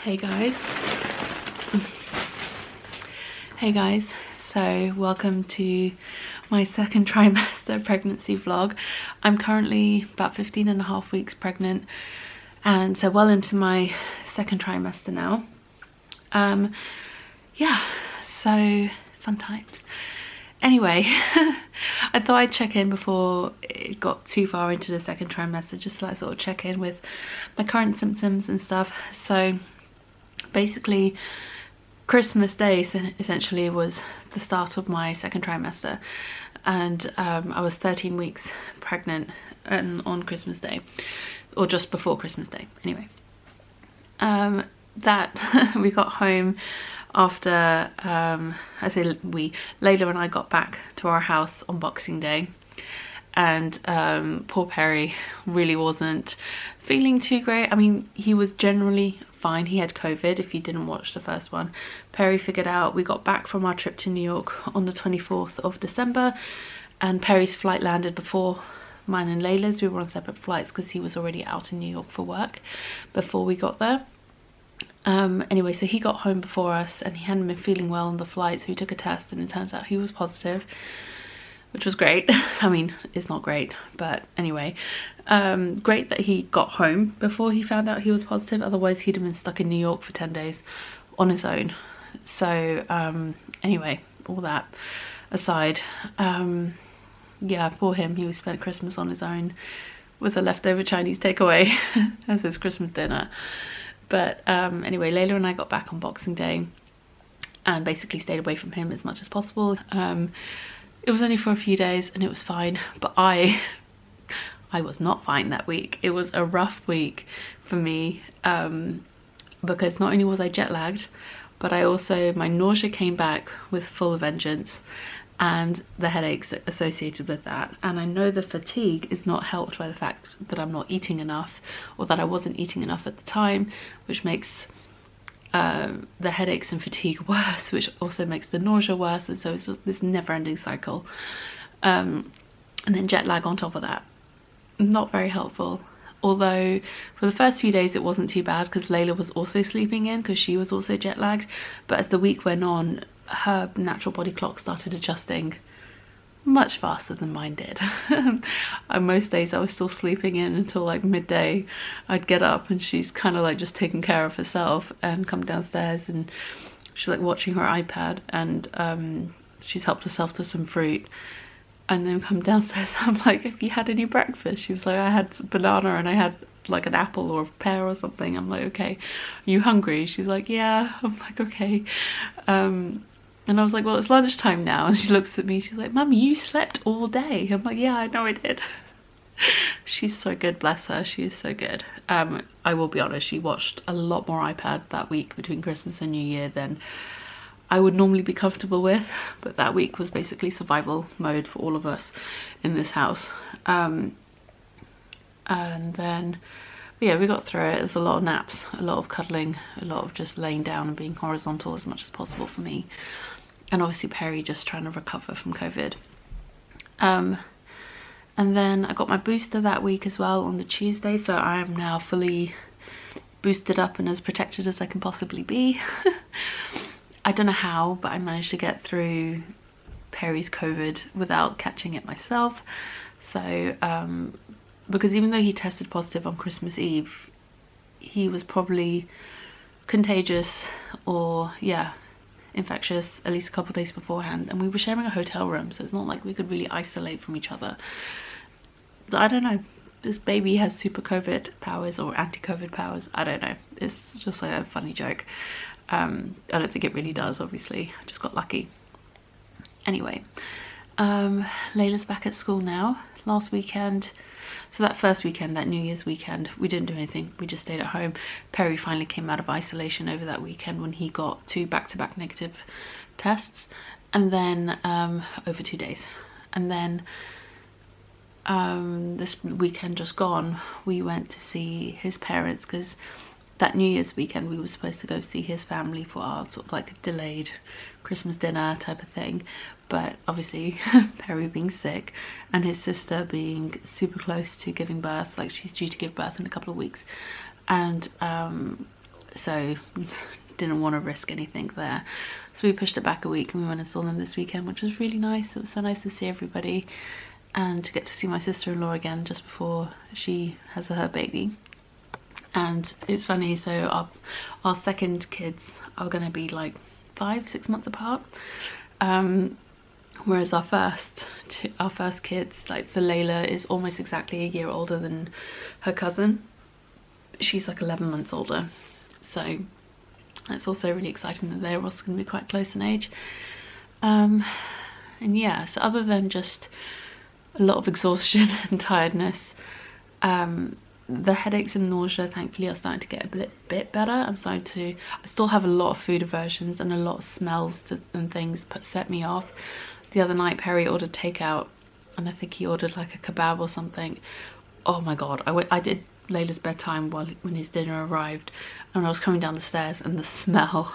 Hey guys. Hey guys, so welcome to my second trimester pregnancy vlog. I'm currently about 15 and a half weeks pregnant, and so well into my second trimester now. Yeah, so fun times. Anyway, I thought I'd check in before it got too far into the second trimester, just to like sort of check in with my current symptoms and stuff. So basically Christmas Day essentially was the start of my second trimester, and I was 13 weeks pregnant on Christmas Day, or just before Christmas Day anyway. That we got home after Layla and I got back to our house on Boxing Day, and poor Perry really wasn't feeling too great. I mean, he was generally fine. He had COVID, if you didn't watch the first one. Perry figured out, we got back from our trip to New York on the 24th of December, and Perry's flight landed before mine and Layla's. We were on separate flights because he was already out in New York for work before we got there. Anyway, so he got home before us and he hadn't been feeling well on the flight, so he took a test and it turns out he was positive, which was great. I mean, it's not great, but anyway, great that he got home before he found out he was positive. Otherwise he'd have been stuck in New York for 10 days on his own. So anyway, all that aside, yeah, poor him. He spent Christmas on his own with a leftover Chinese takeaway as his Christmas dinner. But anyway, Layla and I got back on Boxing Day and basically stayed away from him as much as possible. It was only for a few days and it was fine, but I was not fine that week. It was a rough week for me, because not only was I jet lagged, but my nausea came back with full vengeance, and the headaches associated with that. And I know the fatigue is not helped by the fact that I'm not eating enough, or that I wasn't eating enough at the time, which makes the headaches and fatigue worse, which also makes the nausea worse, and so it's just this never-ending cycle. And then jet lag on top of that, not very helpful. Although for the first few days it wasn't too bad because Layla was also sleeping in because she was also jet lagged, but as the week went on, her natural body clock started adjusting much faster than mine did. And most days I was still sleeping in until like midday. I'd get up and she's kind of like just taking care of herself and come downstairs and she's like watching her iPad, and she's helped herself to some fruit, and then come downstairs. I'm like, have you had any breakfast? She was like, I had banana and I had like an apple or a pear or something. I'm like, okay, are you hungry? She's like, yeah. I'm like, okay. And I was like, well, it's lunchtime now. And she looks at me, she's like, Mummy, you slept all day. I'm like, yeah, I know I did. She's so good, bless her. She is so good. I will be honest, she watched a lot more iPad that week between Christmas and New Year than I would normally be comfortable with. But that week was basically survival mode for all of us in this house. And then, yeah, we got through it. It was a lot of naps, a lot of cuddling, a lot of just laying down and being horizontal as much as possible for me. And obviously Perry just trying to recover from COVID. And then I got my booster that week as well on the Tuesday, so I am now fully boosted up and as protected as I can possibly be. I don't know how, but I managed to get through Perry's COVID without catching it myself. So because even though he tested positive on Christmas Eve, he was probably contagious or, yeah, infectious at least a couple of days beforehand, and we were sharing a hotel room, so it's not like we could really isolate from each other. I don't know, this baby has super COVID powers or anti-COVID powers. I don't know, it's just like a funny joke. I don't think it really does, obviously. I just got lucky. Anyway, Layla's back at school now. Last weekend, so that first weekend, that New Year's weekend, we didn't do anything, we just stayed at home. Perry finally came out of isolation over that weekend when he got 2 back-to-back negative tests, and then over 2 days. And then this weekend just gone, we went to see his parents, because that New Year's weekend we were supposed to go see his family for our sort of like delayed Christmas dinner type of thing, but obviously Perry being sick and his sister being super close to giving birth, like she's due to give birth in a couple of weeks, and so didn't want to risk anything there. So we pushed it back a week and we went and saw them this weekend, which was really nice. It was so nice to see everybody and to get to see my sister-in-law again just before she has her baby. And it's funny, so our second kids are going to be like 5-6 months apart, whereas our first kids, like, so Layla is almost exactly a year older than her cousin. She's like 11 months older, so that's also really exciting that they're also going to be quite close in age. And yeah, so other than just a lot of exhaustion and tiredness, the headaches and nausea thankfully are starting to get a bit better. I still have a lot of food aversions and a lot of smells and things set me off. The other night Perry ordered takeout, and I think he ordered like a kebab or something. Oh my god, I did Layla's bedtime when his dinner arrived, and I was coming down the stairs and the smell,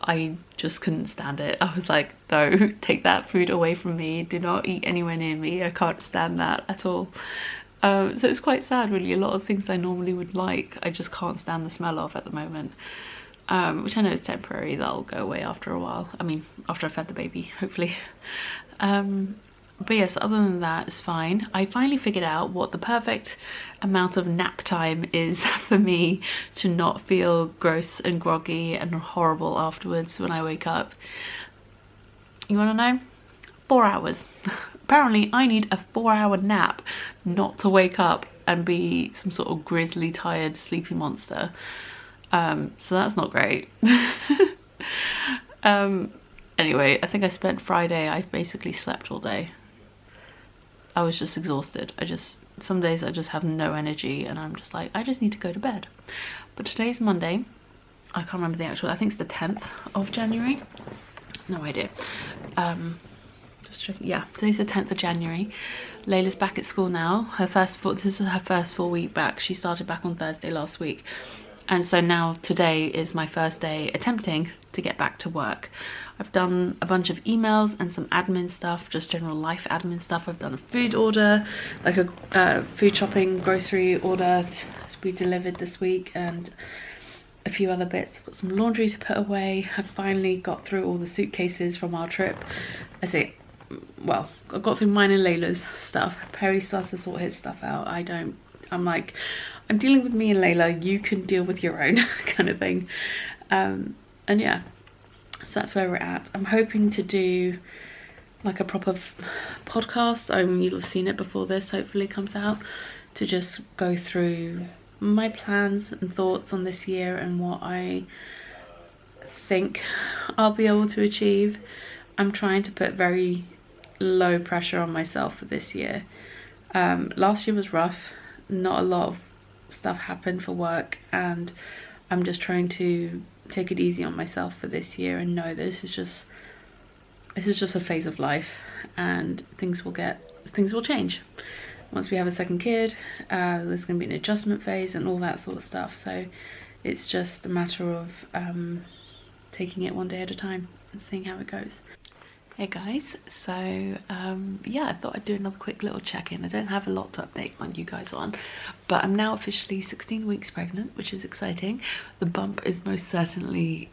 I just couldn't stand it. I was like, no, take that food away from me, do not eat anywhere near me, I can't stand that at all. So it's quite sad really. A lot of things I normally would like, I just can't stand the smell of at the moment, which I know is temporary. That'll go away after a while. I mean, after I've fed the baby, hopefully. But yes, other than that, it's fine. I finally figured out what the perfect amount of nap time is for me to not feel gross and groggy and horrible afterwards when I wake up. You want to know? 4 hours. Apparently I need a 4-hour nap not to wake up and be some sort of grizzly, tired, sleepy monster. So that's not great. Anyway, I think I spent Friday, I basically slept all day. I was just exhausted. Some days I just have no energy and I'm just like, I just need to go to bed. But today's Monday. I can't remember the actual, I think it's the 10th of January. No idea. Yeah, today's the 10th of January. Layla's back at school now. This is her first full week back. She started back on Thursday last week. And so now today is my first day attempting to get back to work. I've done a bunch of emails and some admin stuff, just general life admin stuff. I've done a food order, like a food shopping grocery order to be delivered this week, and a few other bits. I've got some laundry to put away. I've finally got through all the suitcases from our trip. Well, I got through mine and Layla's stuff. Perry starts to sort his stuff out. I'm like, I'm dealing with me and Layla, you can deal with your own kind of thing. And yeah, so that's where we're at. I'm hoping to do like a proper podcast. You'll have seen it before this hopefully comes out, to just go through my plans and thoughts on this year and what I think I'll be able to achieve. I'm trying to put very low pressure on myself for this year. Last year was rough. Not a lot of stuff happened for work, and I'm just trying to take it easy on myself for this year and know that this is just a phase of life, and things will change. Once we have a second kid, there's going to be an adjustment phase and all that sort of stuff. So it's just a matter of taking it one day at a time and seeing how it goes. Hey guys, so yeah, I thought I'd do another quick little check-in. I don't have a lot to update on you guys on, but I'm now officially 16 weeks pregnant, which is exciting. The bump is most certainly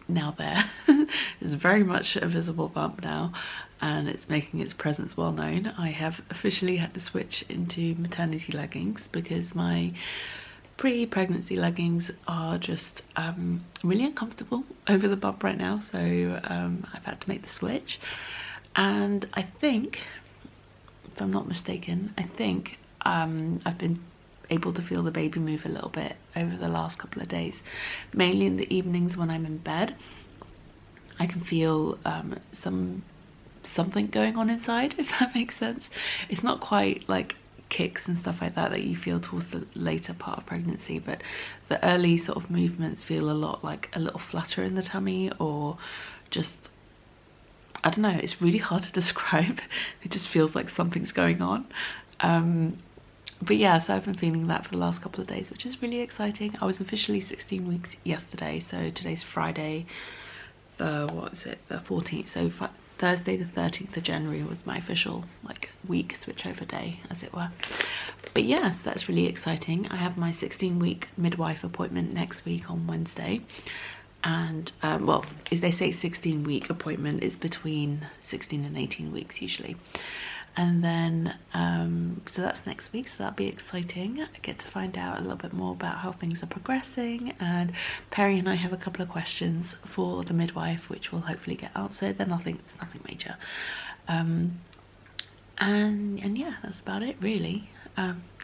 now there. It's very much a visible bump now, and it's making its presence well known. I have officially had to switch into maternity leggings because my pre-pregnancy leggings are just really uncomfortable over the bump right now, so I've had to make the switch. And I think, if I'm not mistaken, I've been able to feel the baby move a little bit over the last couple of days, mainly in the evenings when I'm in bed. I can feel something going on inside, if that makes sense. It's not quite like kicks and stuff like that you feel towards the later part of pregnancy, but the early sort of movements feel a lot like a little flutter in the tummy, or just, I don't know, it's really hard to describe. It just feels like something's going on. But yeah, so I've been feeling that for the last couple of days, which is really exciting. I was officially 16 weeks yesterday, so today's Friday, the 14th, so Thursday the 13th of January was my official like week switchover day, as it were. But yes, that's really exciting. I have my 16-week midwife appointment next week on Wednesday. And well, as they say, 16-week appointment is between 16 and 18 weeks usually. And then so that's next week, so that'll be exciting. I get to find out a little bit more about how things are progressing, and Perry and I have a couple of questions for the midwife which will hopefully get answered. They're nothing, it's nothing major. And yeah, that's about it really.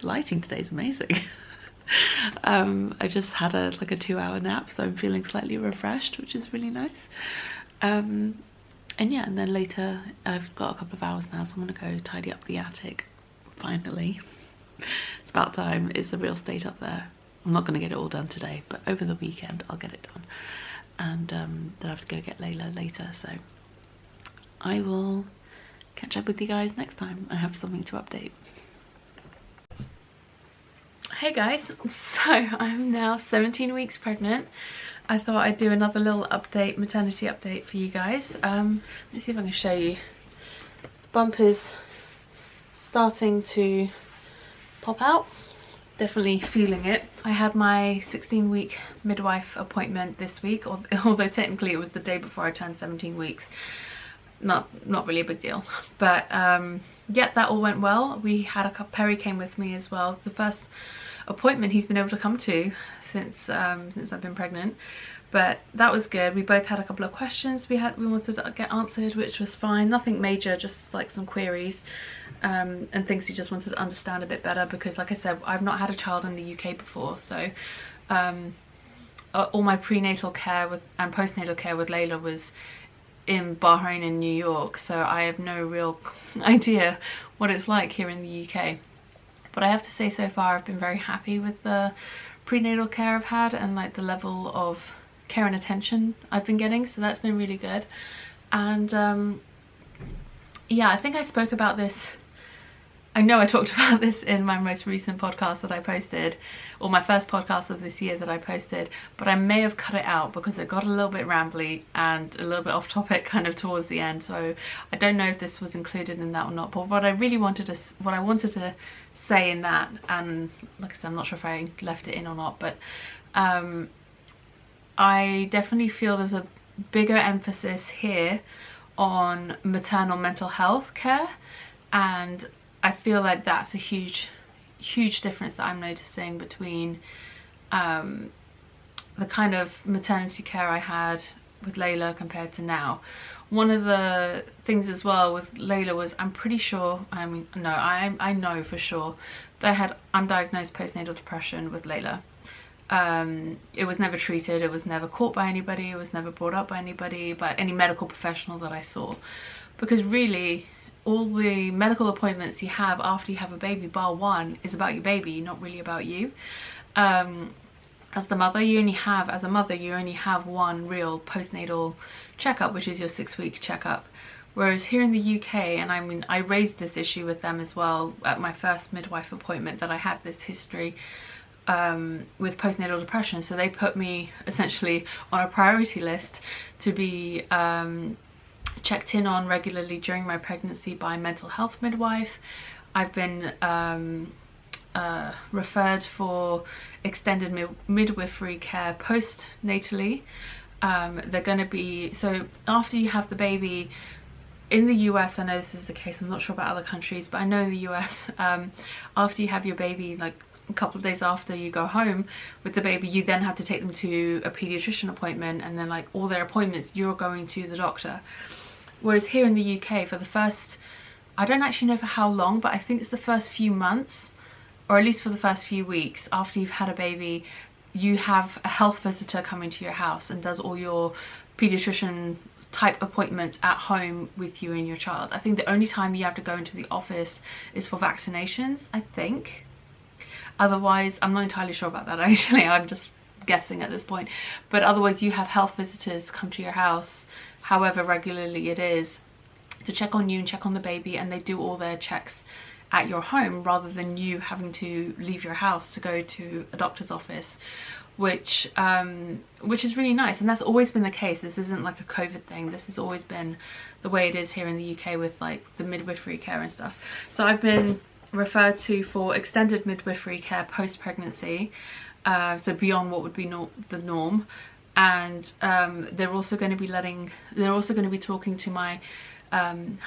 Lighting today is amazing. I just had a 2-hour nap, so I'm feeling slightly refreshed, which is really nice. And yeah, and then later I've got a couple of hours now, so I'm gonna go tidy up the attic finally. It's about time. It's a real state up there. I'm not gonna get it all done today, but over the weekend I'll get it done. And then I have to go get Layla later, so I will catch up with you guys next time I have something to update. Hey guys, so I'm now 17 weeks pregnant. I thought I'd do another little update, maternity update for you guys. Let's see if I can show you. The bump is starting to pop out. Definitely feeling it. I had my 16-week midwife appointment this week, although technically it was the day before I turned 17 weeks. Not really a big deal. But yeah, that all went well. We had a couple, Perry came with me as well. It's the first appointment he's been able to come to since I've been pregnant, but that was good. We both had a couple of questions we wanted to get answered, which was fine. Nothing major, just like some queries and things we just wanted to understand a bit better, because like I said, I've not had a child in the UK before, so all my prenatal care and postnatal care with Layla was in Bahrain and New York, so I have no real idea what it's like here in the UK. But I have to say, so far I've been very happy with the prenatal care I've had and like the level of care and attention I've been getting, so that's been really good. And yeah, I think I spoke about this, I know I talked about this in my most recent podcast that I posted, or my first podcast of this year that I posted, but I may have cut it out because it got a little bit rambly and a little bit off topic kind of towards the end, so I don't know if this was included in that or not. But what I wanted to say in that, and like I said, I'm not sure if I left it in or not, but I definitely feel there's a bigger emphasis here on maternal mental health care, and I feel like that's a huge difference that I'm noticing between the kind of maternity care I had with Layla compared to now. One of the things as well with Layla was, I'm pretty sure, I mean, no, I know for sure that I had undiagnosed postnatal depression with Layla. It was never treated, it was never caught by anybody, it was never brought up by anybody, by any medical professional that I saw. Because really, all the medical appointments you have after you have a baby, bar one, is about your baby, not really about you. As the mother, you only have one real postnatal checkup, which is your 6-week checkup. Whereas here in the UK, and I mean, I raised this issue with them as well at my first midwife appointment, that I had this history with postnatal depression. So they put me essentially on a priority list to be checked in on regularly during my pregnancy by a mental health midwife. I've been referred for extended midwifery care postnatally. They're going to be, so after you have the baby in the US, I know this is the case, I'm not sure about other countries, but I know in the US, after you have your baby, like a couple of days after you go home with the baby, you then have to take them to a pediatrician appointment, and then like all their appointments, you're going to the doctor. Whereas here in the UK, for the first, I don't actually know for how long, but I think it's the first few months, or at least for the first few weeks after you've had a baby, you have a health visitor coming to your house and does all your pediatrician type appointments at home with you and your child. I think the only time you have to go into the office is for vaccinations, I think. Otherwise, I'm not entirely sure about that actually, I'm just guessing at this point. But otherwise you have health visitors come to your house, however regularly it is, to check on you and check on the baby, and they do all their checks at your home rather than you having to leave your house to go to a doctor's office. which is really nice, and that's always been the case. This isn't like a COVID thing. This has always been the way it is here in the UK with like the midwifery care and stuff. So I've been referred to for extended midwifery care post-pregnancy, so beyond what would be the norm. And they're also going to be talking to my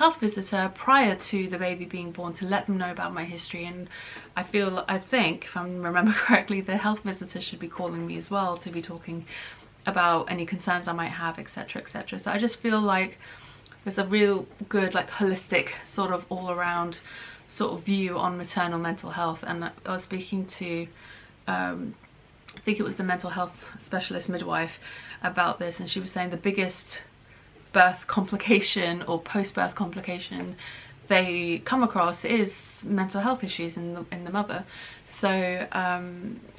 health visitor prior to the baby being born to let them know about my history. And I think if I remember correctly, the health visitor should be calling me as well to be talking about any concerns I might have, etc, etc. So I just feel like there's a real good like holistic sort of all around sort of view on maternal mental health. And I was speaking to I think it was the mental health specialist midwife about this, and she was saying the biggest birth complication or post-birth complication they come across is mental health issues in the mother. So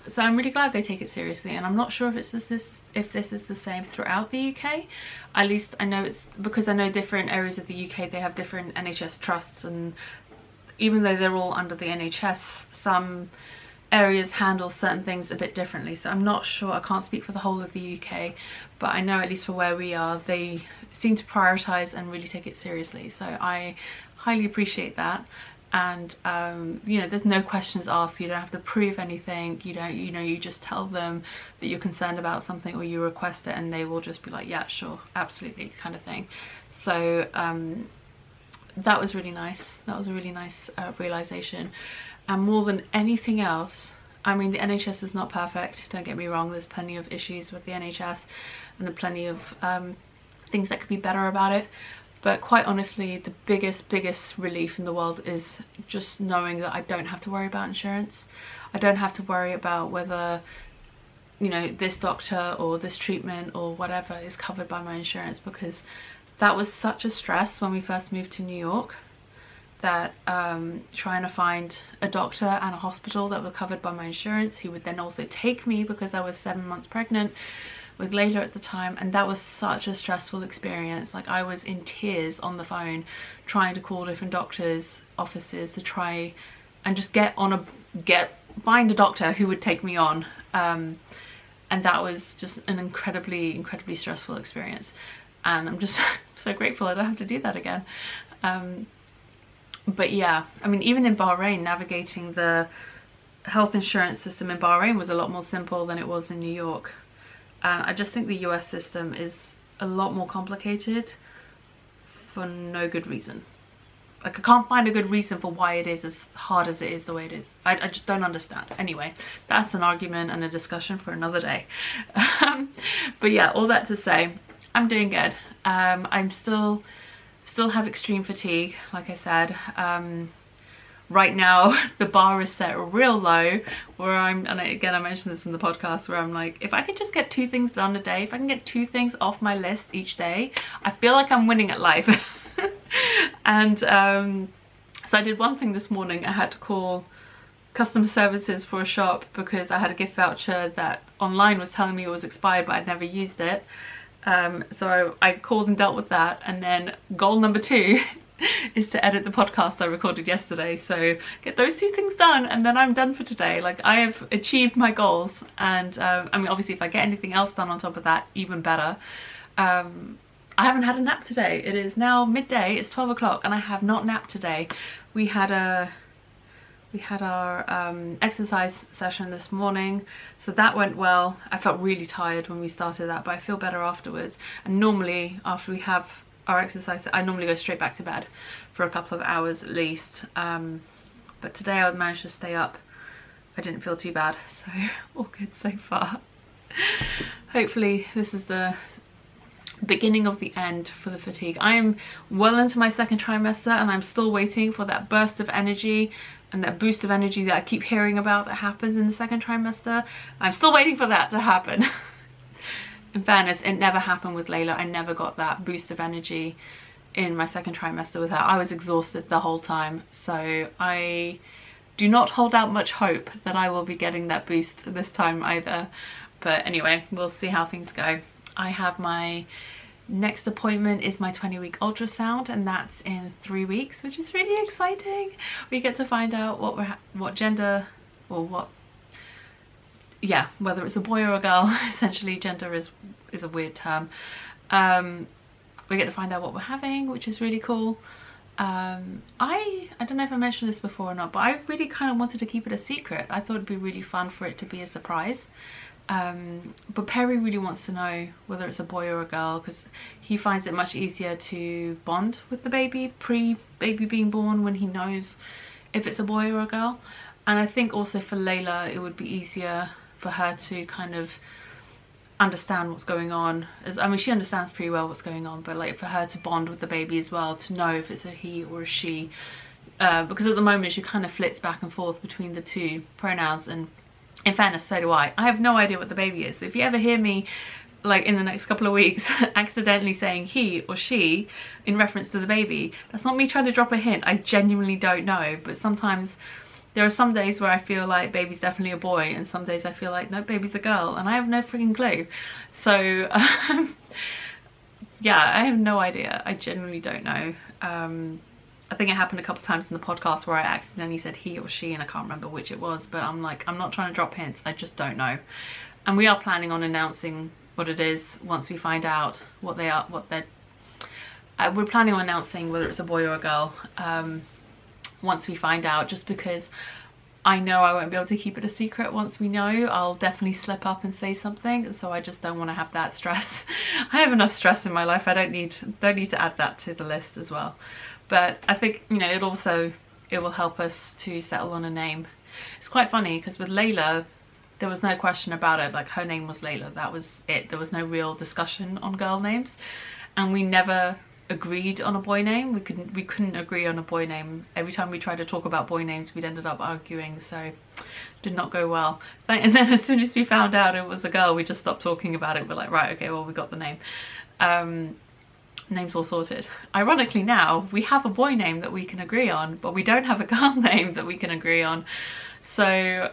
so I'm really glad they take it seriously, and I'm not sure if this is the same throughout the UK. At least I know it's because I know different areas of the UK, they have different NHS trusts, and even though they're all under the NHS, some areas handle certain things a bit differently. So I'm not sure, I can't speak for the whole of the UK, but I know at least for where we are, they seem to prioritise and really take it seriously. So I highly appreciate that. And you know, there's no questions asked. You don't have to prove anything. You don't, you know, you just tell them that you're concerned about something or you request it, and they will just be like, yeah, sure, absolutely, kind of thing. So that was really nice. That was a really nice realisation. And more than anything else, I mean, the NHS is not perfect, don't get me wrong. There's plenty of issues with the NHS and there's plenty of things that could be better about it. But quite honestly, the biggest relief in the world is just knowing that I don't have to worry about insurance. I don't have to worry about whether, you know, this doctor or this treatment or whatever is covered by my insurance, because that was such a stress when we first moved to New York, that trying to find a doctor and a hospital that were covered by my insurance, who would then also take me because I was 7 months pregnant with Layla at the time. And that was such a stressful experience. Like, I was in tears on the phone trying to call different doctors' offices to try and just find a doctor who would take me on, and that was just an incredibly stressful experience. And I'm just so grateful I don't have to do that again. But yeah, I mean, even in Bahrain, navigating the health insurance system in Bahrain was a lot more simple than it was in New York. And I just think the US system is a lot more complicated for no good reason. Like, I can't find a good reason for why it is as hard as it is the way it is. I just don't understand. Anyway, that's an argument and a discussion for another day. But yeah, all that to say, I'm doing good. I'm still have extreme fatigue, like I said. Right now the bar is set real low, where I mentioned this in the podcast, where I'm like, if I could just get 2 things done a day, if I can get 2 things off my list each day, I feel like I'm winning at life. And so I did one thing this morning. I had to call customer services for a shop because I had a gift voucher that online was telling me it was expired, but I'd never used it. So I called and dealt with that, and then goal number 2 is to edit the podcast I recorded yesterday. So get those 2 things done and then I'm done for today. Like, I have achieved my goals. And I mean, obviously if I get anything else done on top of that, even better. I haven't had a nap today. It is now midday, it's 12 o'clock, and I have not napped today. We had our exercise session this morning, so that went well. I felt really tired when we started that, but I feel better afterwards. And normally after we have our exercise, I normally go straight back to bed for a couple of hours at least. But today I managed to stay up. I didn't feel too bad, so all good so far. Hopefully this is the beginning of the end for the fatigue. I am well into my 2nd trimester and I'm still waiting for that burst of energy and that boost of energy that I keep hearing about that happens in the 2nd trimester. I'm still waiting for that to happen. In fairness, it never happened with Layla. I never got that boost of energy in my 2nd trimester with her. I was exhausted the whole time, so I do not hold out much hope that I will be getting that boost this time either. But anyway, we'll see how things go. I have my next appointment is my 20-week ultrasound, and that's in 3 weeks, which is really exciting. We get to find out what gender or what yeah, whether it's a boy or a girl. Essentially gender is a weird term. We get to find out what we're having, which is really cool. I don't know if I mentioned this before or not, but I really kind of wanted to keep it a secret. I thought it'd be really fun for it to be a surprise. But Perry really wants to know whether it's a boy or a girl, because he finds it much easier to bond with the baby pre-baby being born, when he knows if it's a boy or a girl. And I think also for Layla it would be easier for her to kind of understand what's going on. I mean, she understands pretty well what's going on, but like for her to bond with the baby as well, to know if it's a he or a she, because at the moment she kind of flits back and forth between the two pronouns, and in fairness, so do I have no idea what the baby is. So if you ever hear me like in the next couple of weeks accidentally saying he or she in reference to the baby, that's not me trying to drop a hint. I genuinely don't know. But sometimes there are some days where I feel like baby's definitely a boy, and some days I feel like no, baby's a girl, and I have no freaking clue. So yeah, I have no idea. I genuinely don't know. I think it happened a couple of times in the podcast where I accidentally said he or she, and I can't remember which it was, but I'm like, I'm not trying to drop hints, I just don't know. And we are planning on announcing what it is once we find out what they are, we're planning on announcing whether it's a boy or a girl once we find out, just because I know I won't be able to keep it a secret once we know. I'll definitely slip up and say something, so I just don't want to have that stress. I have enough stress in my life, I don't need to add that to the list as well. But I think, you know, it will help us to settle on a name. It's quite funny because with Layla, there was no question about it. Like, her name was Layla, that was it. There was no real discussion on girl names, and we never agreed on a boy name. We couldn't agree on a boy name. Every time we tried to talk about boy names, we'd ended up arguing, so it did not go well. And then as soon as we found out it was a girl, we just stopped talking about it. We're like, right, okay, well, we got the name. Name's all sorted. Ironically, now we have a boy name that we can agree on, but we don't have a girl name that we can agree on. So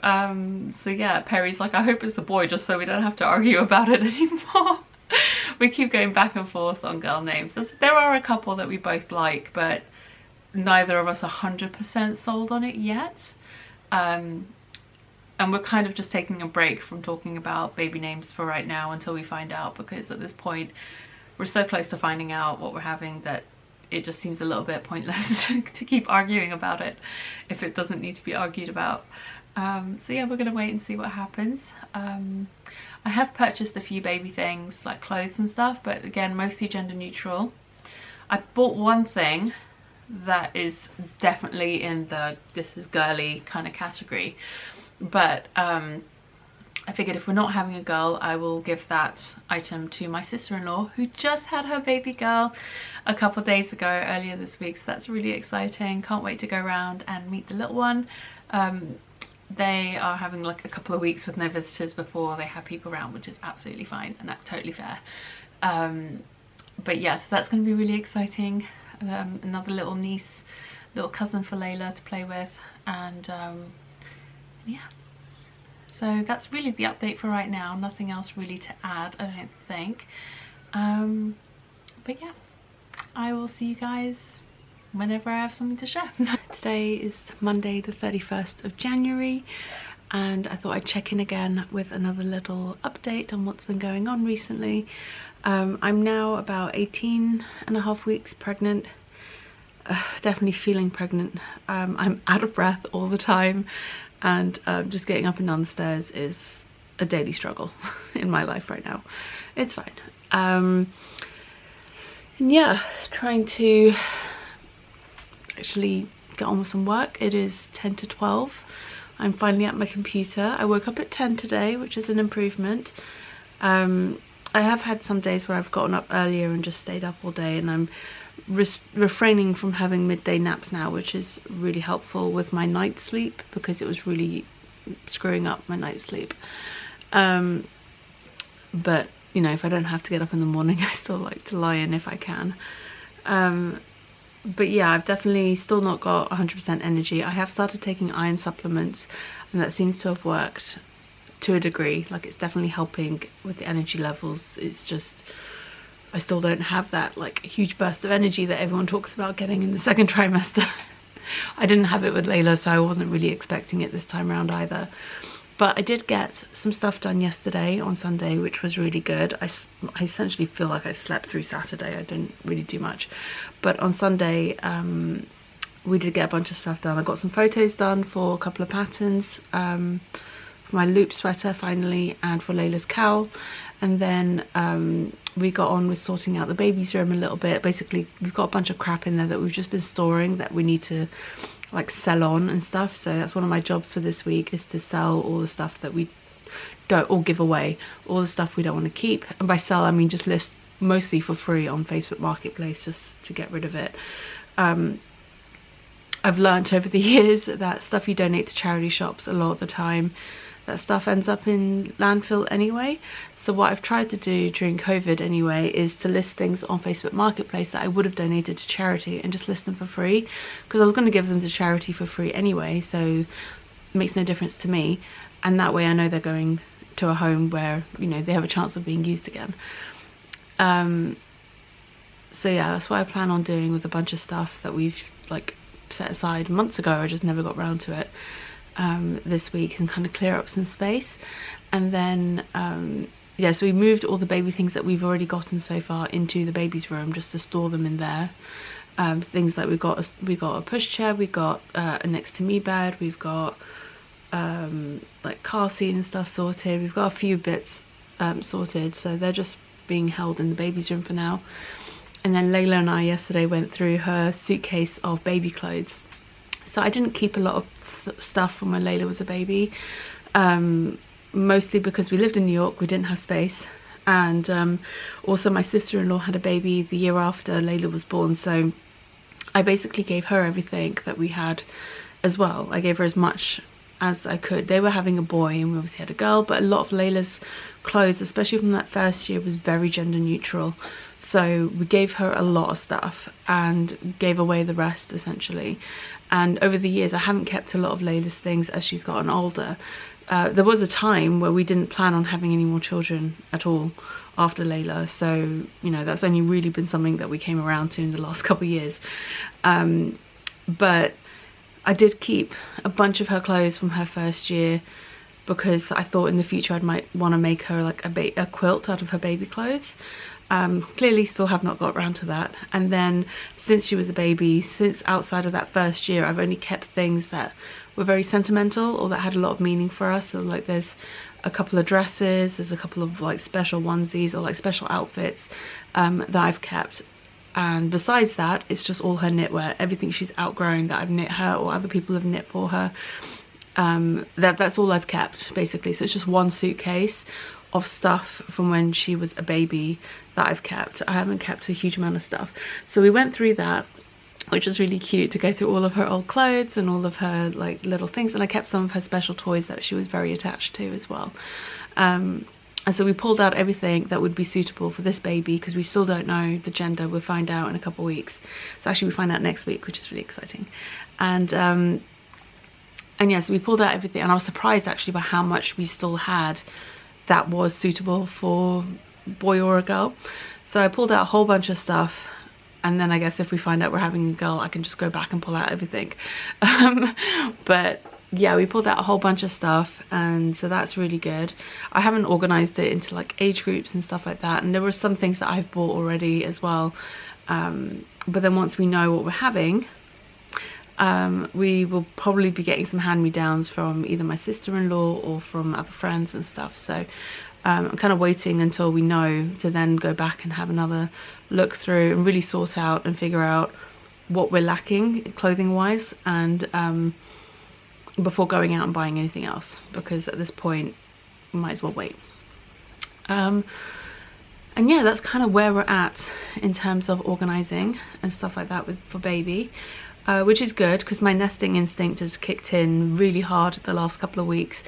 so yeah, Perry's like, I hope it's a boy, just so we don't have to argue about it anymore. We keep going back and forth on girl names. There are a couple that we both like, but neither of us are 100% sold on it yet. And we're kind of just taking a break from talking about baby names for right now until we find out, because at this point we're so close to finding out what we're having that it just seems a little bit pointless to keep arguing about it if it doesn't need to be argued about. So yeah, we're gonna wait and see what happens. I have purchased a few baby things like clothes and stuff, but again, mostly gender neutral. I bought one thing that is definitely in the this is girly kind of category, but I figured if we're not having a girl, I will give that item to my sister-in-law, who just had her baby girl a couple of days ago, earlier this week, so that's really exciting. Can't wait to go around and meet the little one. They are having like a couple of weeks with no visitors before they have people around, which is absolutely fine and that's totally fair. But yeah, so that's going to be really exciting. Another little niece, little cousin for Layla to play with, and yeah. So that's really the update for right now. Nothing else really to add, I don't think. But yeah, I will see you guys whenever I have something to share. Today is Monday the 31st of January, and I thought I'd check in again with another little update on what's been going on recently. I'm now about 18.5 weeks pregnant. Definitely feeling pregnant. I'm out of breath all the time, and just getting up and down the stairs is a daily struggle in my life right now. It's fine. And yeah, trying to actually get on with some work. It is 10 to 12. I'm finally at my computer. I woke up at 10 today, which is an improvement. I have had some days where I've gotten up earlier and just stayed up all day, and I'm refraining from having midday naps now, which is really helpful with my night sleep, because it was really screwing up my night sleep. But you know, if I don't have to get up in the morning, I still like to lie in if I can. But yeah, I've definitely still not got 100% energy. I have started taking iron supplements, and that seems to have worked to a degree. Like, it's definitely helping with the energy levels. It's just I still don't have that like huge burst of energy that everyone talks about getting in the second trimester. I didn't have it with Layla, so I wasn't really expecting it this time around either. But I did get some stuff done yesterday on Sunday, which was really good. I essentially feel like I slept through Saturday. I didn't really do much. But on Sunday, we did get a bunch of stuff done. I got some photos done for a couple of patterns, for my loop sweater finally, and for Layla's cowl. And then we got on with sorting out the baby's room a little bit. Basically, we've got a bunch of crap in there that we've just been storing that we need to like sell on and stuff. So that's one of my jobs for this week, is to sell all the stuff that we don't, or give away all the stuff we don't want to keep. And by sell, I mean just list mostly for free on Facebook Marketplace, just to get rid of it. I've learnt over the years that stuff you donate to charity shops, a lot of the time that stuff ends up in landfill anyway. So what I've tried to do during COVID anyway is to list things on Facebook Marketplace that I would have donated to charity, and just list them for free, because I was going to give them to charity for free anyway, so it makes no difference to me. And that way I know they're going to a home where, you know, they have a chance of being used again. So yeah, that's what I plan on doing with a bunch of stuff that we've like set aside months ago. I just never got around to it this week, and kind of clear up some space. And then yeah, so we moved all the baby things that we've already gotten so far into the baby's room, just to store them in there. Things like we got a pushchair, we got a next to me bed, we've got like car seat and stuff sorted. We've got a few bits sorted, so they're just being held in the baby's room for now. And then Layla and I yesterday went through her suitcase of baby clothes. So I didn't keep a lot of stuff from when Layla was a baby, mostly because we lived in New York, we didn't have space. And also my sister-in-law had a baby the year after Layla was born, so I basically gave her everything that we had as well. I gave her as much as I could. They were having a boy and we obviously had a girl, but a lot of Layla's clothes, especially from that first year, was very gender neutral. So we gave her a lot of stuff and gave away the rest essentially. And over the years I haven't kept a lot of Layla's things as she's gotten older. There was a time where we didn't plan on having any more children at all after Layla, so you know, that's only really been something that we came around to in the last couple of years. But I did keep a bunch of her clothes from her first year, because I thought in the future I might want to make her like a quilt out of her baby clothes. Clearly still have not got around to that. And then since she was a baby, since outside of that first year, I've only kept things that were very sentimental or that had a lot of meaning for us. So like there's a couple of dresses, there's a couple of like special onesies or like special outfits that I've kept. And besides that, it's just all her knitwear, everything she's outgrown that I've knit her or other people have knit for her. That's all I've kept basically. So it's just one suitcase of stuff from when she was a baby that I've kept. I haven't kept a huge amount of stuff. So we went through that, which was really cute, to go through all of her old clothes and all of her like little things. And I kept some of her special toys that she was very attached to as well. And so we pulled out everything that would be suitable for this baby, because we still don't know the gender. We'll find out in a couple of weeks. So actually we find out next week, which is really exciting. And yeah, so we pulled out everything, and I was surprised actually by how much we still had that was suitable for a boy or a girl. So I pulled out a whole bunch of stuff, and then I guess if we find out we're having a girl, I can just go back and pull out everything. But yeah, we pulled out a whole bunch of stuff, and so that's really good. I haven't organized it into like age groups and stuff like that, and there were some things that I've bought already as well. But then once we know what we're having, we will probably be getting some hand-me-downs from either my sister-in-law or from other friends and stuff. So I'm kind of waiting until we know to then go back and have another look through and really sort out and figure out what we're lacking clothing wise, and before going out and buying anything else, because at this point we might as well wait. And yeah, that's kind of where we're at in terms of organizing and stuff like that for baby. Which is good, because my nesting instinct has kicked in really hard the last couple of weeks,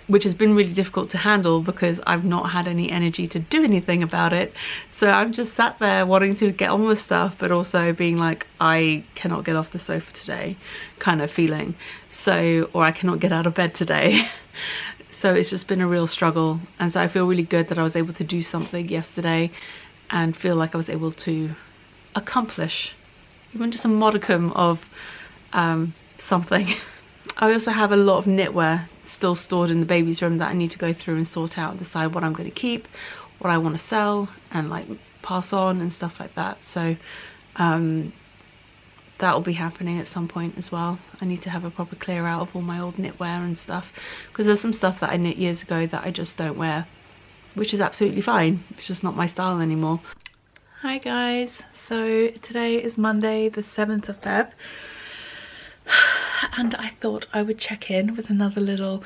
which has been really difficult to handle because I've not had any energy to do anything about it. So I'm just sat there wanting to get on with stuff, but also being like, I cannot get off the sofa today kind of feeling. So, or I cannot get out of bed today. So it's just been a real struggle. And so I feel really good that I was able to do something yesterday and feel like I was able to accomplish even just a modicum of something. I also have a lot of knitwear still stored in the baby's room that I need to go through and sort out and decide what I'm going to keep, what I want to sell and like pass on and stuff like that. So that will be happening at some point as well. I need to have a proper clear out of all my old knitwear and stuff, because there's some stuff that I knit years ago that I just don't wear, which is absolutely fine. It's just not my style anymore. Hi guys, so today is Monday the 7th of Feb and I thought I would check in with another little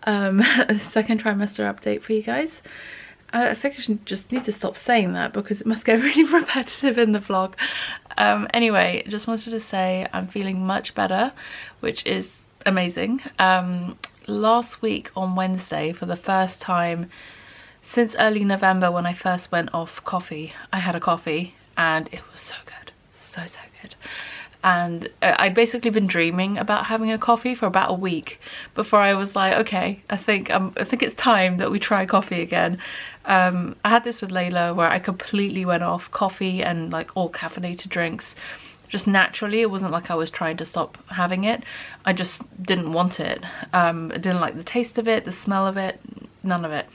second trimester update for you guys. I think I should just need to stop saying that because it must get really repetitive in the vlog. Anyway, just wanted to say I'm feeling much better, which is amazing. Last week on Wednesday, for the first time since early November when I first went off coffee, I had a coffee and it was so good, so good. And I'd basically been dreaming about having a coffee for about a week before I was like, okay, I think it's time that we try coffee again. I had this with Layla where I completely went off coffee and like all caffeinated drinks just naturally. It wasn't like I was trying to stop having it. I just didn't want it. I didn't like the taste of it, the smell of it, none of it.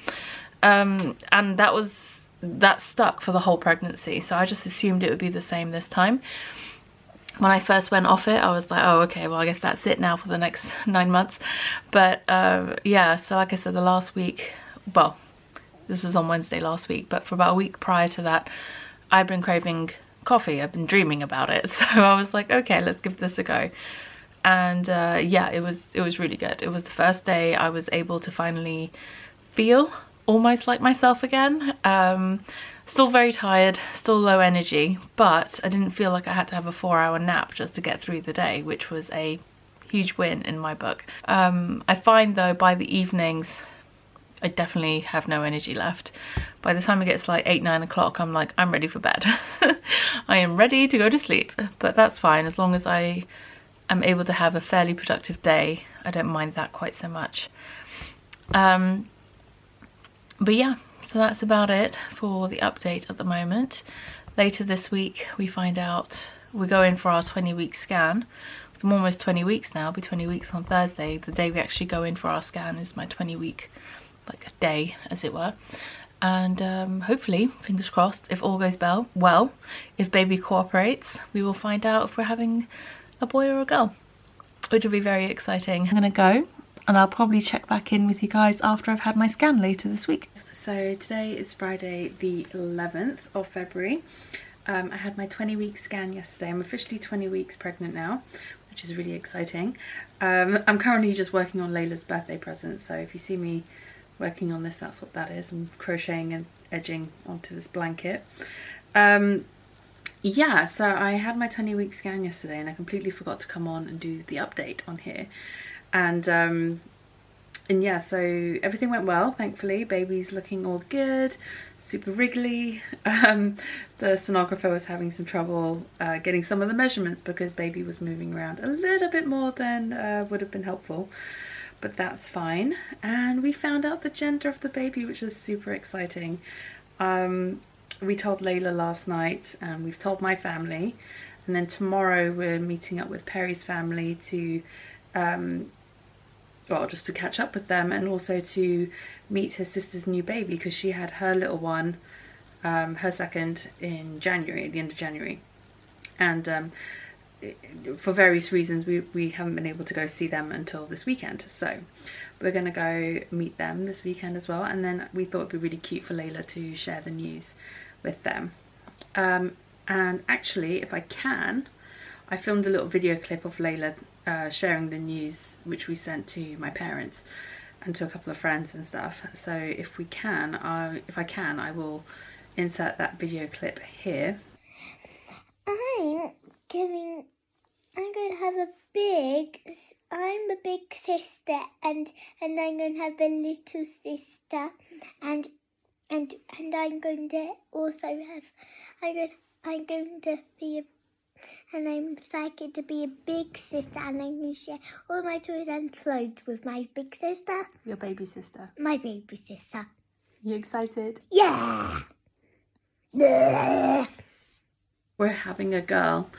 And that stuck for the whole pregnancy. So I just assumed it would be the same this time. When I first went off it, I was like, oh, okay, well, I guess that's it now for the next 9 months. But yeah, so like I said, the last week, well, this was on Wednesday last week, but for about a week prior to that, I'd been craving coffee. I've been dreaming about it. So I was like, okay, let's give this a go. And yeah, it was really good. It was the first day I was able to finally feel almost like myself again. Still very tired, still low energy, but I didn't feel like I had to have a 4-hour nap just to get through the day, which was a huge win in my book. I find though by the evenings I definitely have no energy left. By the time it gets like 8-9 o'clock, I'm like, I'm ready for bed. I am ready to go to sleep, but that's fine as long as I am able to have a fairly productive day. I don't mind that quite so much. But yeah, so that's about it for the update at the moment. Later this week we find out, we go in for our 20-week scan. So I'm almost 20 weeks now, I'll be 20 weeks on Thursday. The day we actually go in for our scan is my 20-week like a day, as it were. And hopefully, fingers crossed, if all goes well, if baby cooperates, we will find out if we're having a boy or a girl, which will be very exciting. I'm gonna go and I'll probably check back in with you guys after I've had my scan later this week. So today is Friday the 11th of February. I had my 20-week scan yesterday. I'm officially 20 weeks pregnant now, which is really exciting. I'm currently just working on Layla's birthday present, so if you see me working on this, that's what that is. I'm crocheting and edging onto this blanket. Yeah, so I had my 20-week scan yesterday and I completely forgot to come on and do the update on here. And yeah, so everything went well, thankfully. Baby's looking all good, super wriggly. The sonographer was having some trouble getting some of the measurements because baby was moving around a little bit more than would have been helpful, but that's fine. And we found out the gender of the baby, which is super exciting. We told Layla last night and we've told my family, and then tomorrow we're meeting up with Perry's family to well, just to catch up with them and also to meet her sister's new baby, because she had her little one, her second, in January, at the end of January. And for various reasons we haven't been able to go see them until this weekend, so we're gonna go meet them this weekend as well. And then we thought it'd be really cute for Layla to share the news with them. And actually, if I can, I filmed a little video clip of Layla sharing the news, which we sent to my parents and to a couple of friends and stuff. So if I can, I will insert that video clip here. I'm going to have I'm a big sister, and I'm going to have a little sister, and I'm going to also have, I'm going to be a, and I'm excited to be a big sister, and I'm going to share all my toys and clothes with my big sister. Your baby sister. My baby sister. You excited? Yeah! We're having a girl,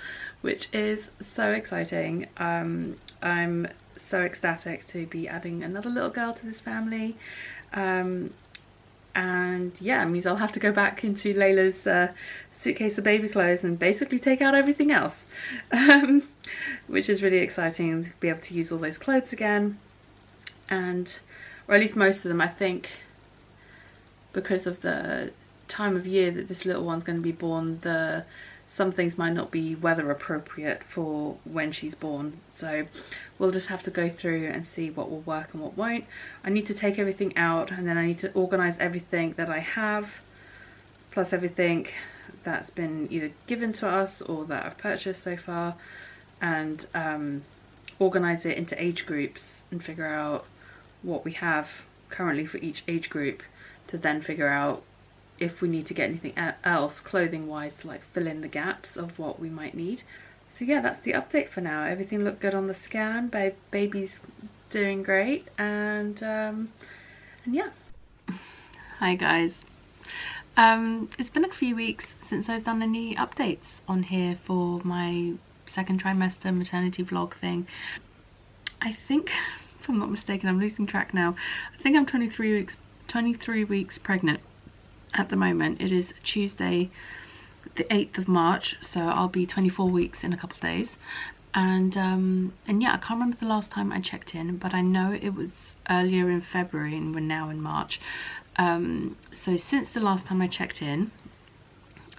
which is so exciting. I'm so ecstatic to be adding another little girl to this family. And yeah, it means I'll have to go back into Layla's suitcase of baby clothes and basically take out everything else, which is really exciting to be able to use all those clothes again. And, or at least most of them, I think, because of the time of year that this little one's going to be born, some things might not be weather appropriate for when she's born, so we'll just have to go through and see what will work and what won't. I need to take everything out, and then I need to organise everything that I have, plus everything that's been either given to us or that I've purchased so far, and organise it into age groups and figure out what we have currently for each age group, to then figure out if we need to get anything else clothing wise to like fill in the gaps of what we might need. So yeah, that's the update for now. Everything looked good on the scan. Baby's doing great, and yeah. Hi guys. It's been a few weeks since I've done any updates on here for my second trimester maternity vlog thing. I think, if I'm not mistaken, I'm losing track now. I think I'm 23 weeks pregnant at the moment. It is Tuesday the 8th of March, so I'll be 24 weeks in a couple of days. And yeah, I can't remember the last time I checked in, but I know it was earlier in February and we're now in March. So since the last time I checked in,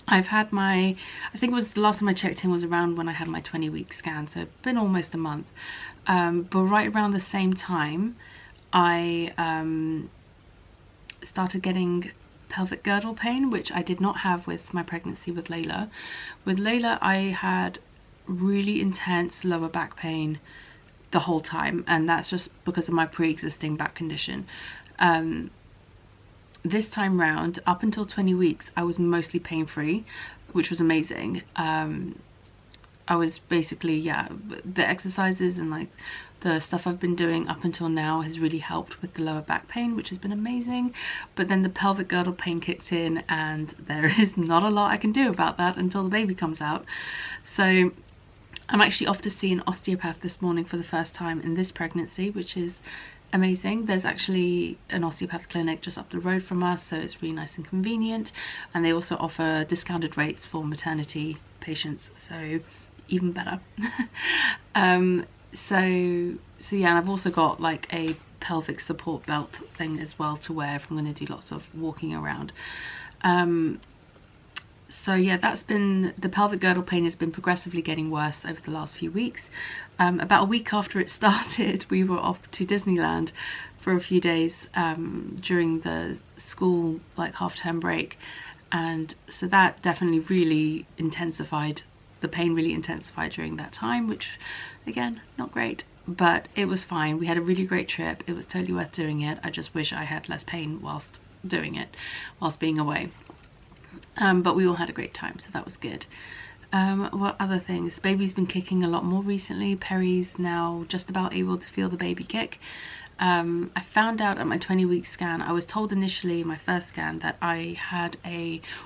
I've had I think it was the last time I checked in was around when I had my 20-week scan, so it's been almost a month. But right around the same time, I started getting pelvic girdle pain, which I did not have with my pregnancy with Layla. With Layla, I had really intense lower back pain the whole time, and that's just because of my pre-existing back condition. This time round, up until 20 weeks, I was mostly pain-free, which was amazing. I was basically, yeah, the exercises and like the stuff I've been doing up until now has really helped with the lower back pain, which has been amazing. But then the pelvic girdle pain kicked in, and there is not a lot I can do about that until the baby comes out. So I'm actually off to see an osteopath this morning for the first time in this pregnancy, which is amazing. There's actually an osteopath clinic just up the road from us, so it's really nice and convenient. And they also offer discounted rates for maternity patients, so even better. So yeah, and I've also got like a pelvic support belt thing as well to wear if I'm going to do lots of walking around. So yeah, that's been, the pelvic girdle pain has been progressively getting worse over the last few weeks. About a week after it started, we were off to Disneyland for a few days during the school like half-term break, and so that definitely really intensified. The pain really intensified during that time, which again, not great, but it was fine. We had a really great trip. It was totally worth doing it. I just wish I had less pain whilst doing it, whilst being away. But we all had a great time, so that was good. What other things? Baby's been kicking a lot more recently. Perry's now just about able to feel the baby kick. I found out at my 20-week scan, I was told initially in my first scan that I had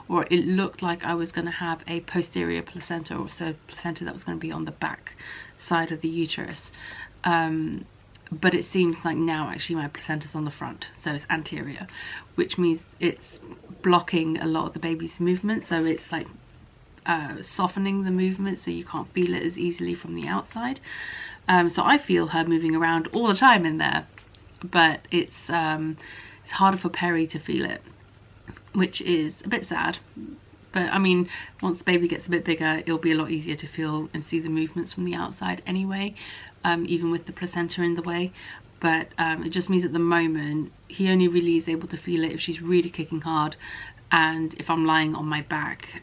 or it looked like I was going to have a posterior placenta, or so placenta that was going to be on the back side of the uterus. But it seems like now actually my placenta's on the front, so it's anterior, which means it's blocking a lot of the baby's movement, so it's like softening the movement so you can't feel it as easily from the outside. So I feel her moving around all the time in there, but it's harder for Perry to feel it, which is a bit sad. But I mean, once the baby gets a bit bigger, it'll be a lot easier to feel and see the movements from the outside anyway, even with the placenta in the way. But it just means at the moment, he only really is able to feel it if she's really kicking hard, and if I'm lying on my back,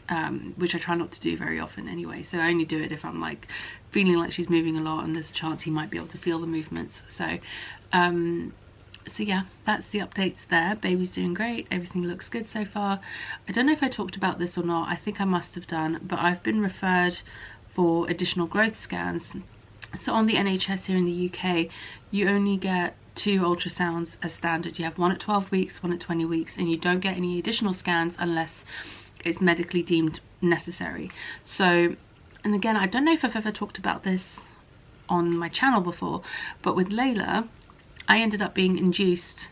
which I try not to do very often anyway. So I only do it if I'm like feeling like she's moving a lot and there's a chance he might be able to feel the movements. So so yeah, that's the updates there. Baby's doing great, everything looks good so far. I don't know if I talked about this or not, I think I must have done, but I've been referred for additional growth scans. So on the NHS here in the UK, you only get 2 ultrasounds as standard. You have one at 12 weeks, one at 20 weeks, and you don't get any additional scans unless it's medically deemed necessary. So, and again, I don't know if I've ever talked about this on my channel before, but with Layla, I ended up being induced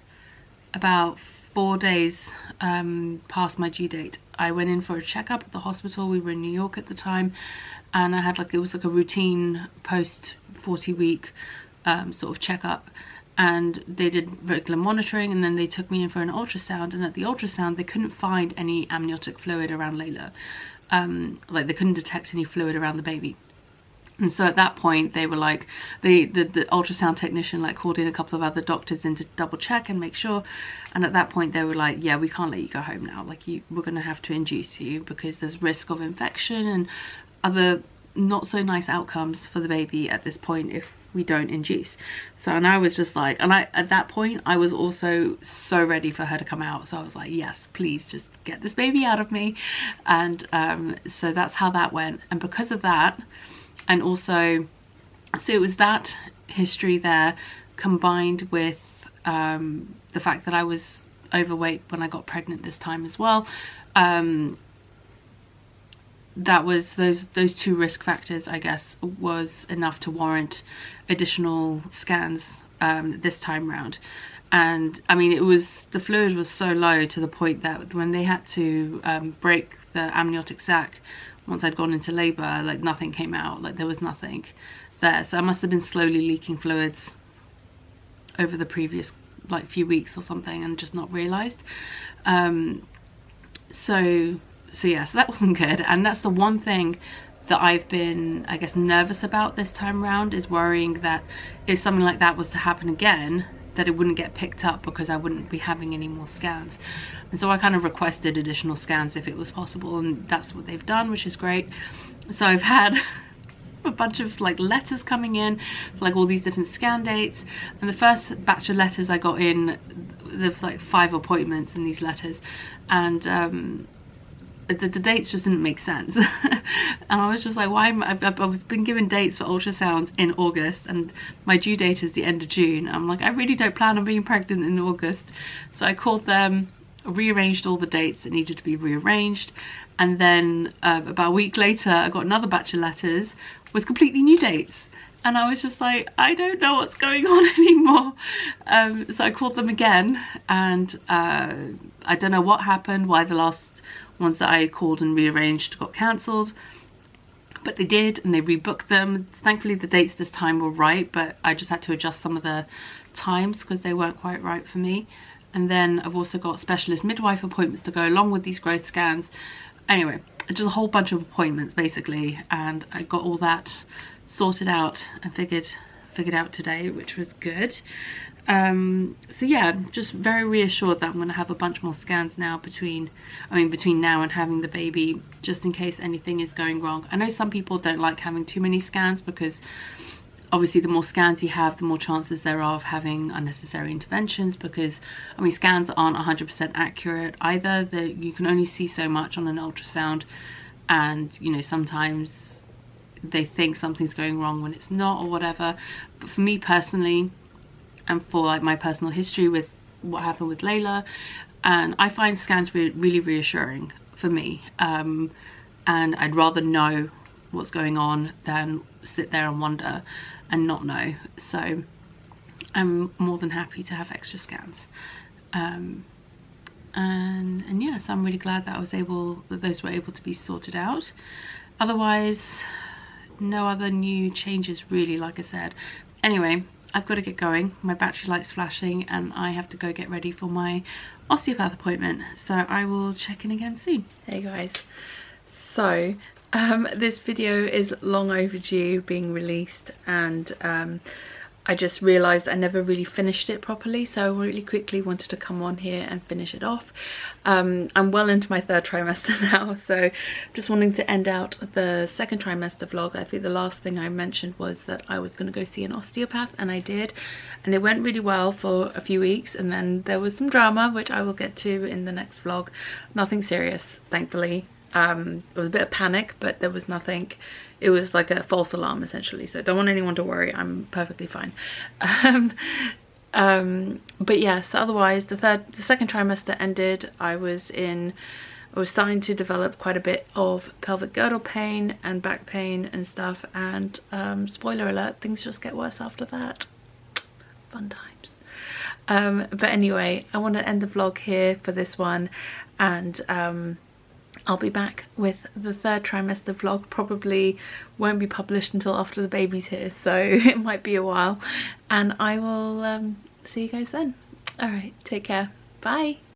about 4 days past my due date. I went in for a checkup at the hospital. We were in New York at the time, and I had it was like a routine post 40-week sort of checkup, and they did regular monitoring, and then they took me in for an ultrasound, and at the ultrasound they couldn't find any amniotic fluid around Layla. Like they couldn't detect any fluid around the baby. And so at that point they were like, the ultrasound technician like called in a couple of other doctors in to double check and make sure, and at that point they were like, yeah, we can't let you go home now, like we're gonna have to induce you because there's risk of infection and other not so nice outcomes for the baby at this point if we don't induce. So, and I was just like, and at that point I was also so ready for her to come out, so I was like, yes, please just get this baby out of me. And so that's how that went. And because of that, and also, so it was that history there combined with the fact that I was overweight when I got pregnant this time as well. That was those two risk factors, I guess, was enough to warrant additional scans this time round. And I mean, it was, the fluid was so low to the point that when they had to break the amniotic sac once I'd gone into labor, like nothing came out, like there was nothing there. So I must have been slowly leaking fluids over the previous like few weeks or something and just not realized. So yeah, so that wasn't good. And that's the one thing that I've been, I guess, nervous about this time round, is worrying that if something like that was to happen again, that it wouldn't get picked up because I wouldn't be having any more scans. And so I kind of requested additional scans if it was possible, and that's what they've done, which is great. So I've had a bunch of like letters coming in for like all these different scan dates, and the first batch of letters I got in, there was like 5 appointments in these letters, and the dates just didn't make sense. And I was just like, why am I was been given dates for ultrasounds in August and my due date is the end of June. I'm like, I really don't plan on being pregnant in August. So I called them, rearranged all the dates that needed to be rearranged, and then about a week later I got another batch of letters with completely new dates, and I was just like, I don't know what's going on anymore. So I called them again, and I don't know what happened, why the last ones that I called and rearranged got cancelled, but they did, and they rebooked them. Thankfully the dates this time were right, but I just had to adjust some of the times because they weren't quite right for me. And then I've also got specialist midwife appointments to go along with these growth scans. Anyway, just a whole bunch of appointments basically, and I got all that sorted out and figured out today, which was good. So yeah, just very reassured that I'm going to have a bunch more scans now between now and having the baby, just in case anything is going wrong. I know some people don't like having too many scans because obviously the more scans you have, the more chances there are of having unnecessary interventions, because I mean, scans aren't 100% accurate either. You can only see so much on an ultrasound, and you know, sometimes they think something's going wrong when it's not or whatever. But for me personally, and for like my personal history with what happened with Layla, and I find scans really reassuring for me, and I'd rather know what's going on than sit there and wonder and not know. So I'm more than happy to have extra scans, and yeah, so I'm really glad that those were able to be sorted out. Otherwise, no other new changes really, like I said. Anyway, I've got to get going. My battery light's flashing and I have to go get ready for my osteopath appointment. So I will check in again soon. Hey guys. So this video is long overdue being released, and I just realised I never really finished it properly, so I really quickly wanted to come on here and finish it off. I'm well into my 3rd trimester now, so just wanting to end out the 2nd trimester vlog. I think the last thing I mentioned was that I was going to go see an osteopath, and I did, and it went really well for a few weeks, and then there was some drama which I will get to in the next vlog. Nothing serious, thankfully. There was a bit of panic, but there was nothing. It was like a false alarm essentially, so don't want anyone to worry, I'm perfectly fine. But yeah, so otherwise the 2nd trimester ended. I was in I was starting to develop quite a bit of pelvic girdle pain and back pain and stuff, and spoiler alert, things just get worse after that. Fun times. But anyway, I want to end the vlog here for this one, and I'll be back with the 3rd trimester vlog. Probably won't be published until after the baby's here, so it might be a while, and I will see you guys then. All right, take care. Bye.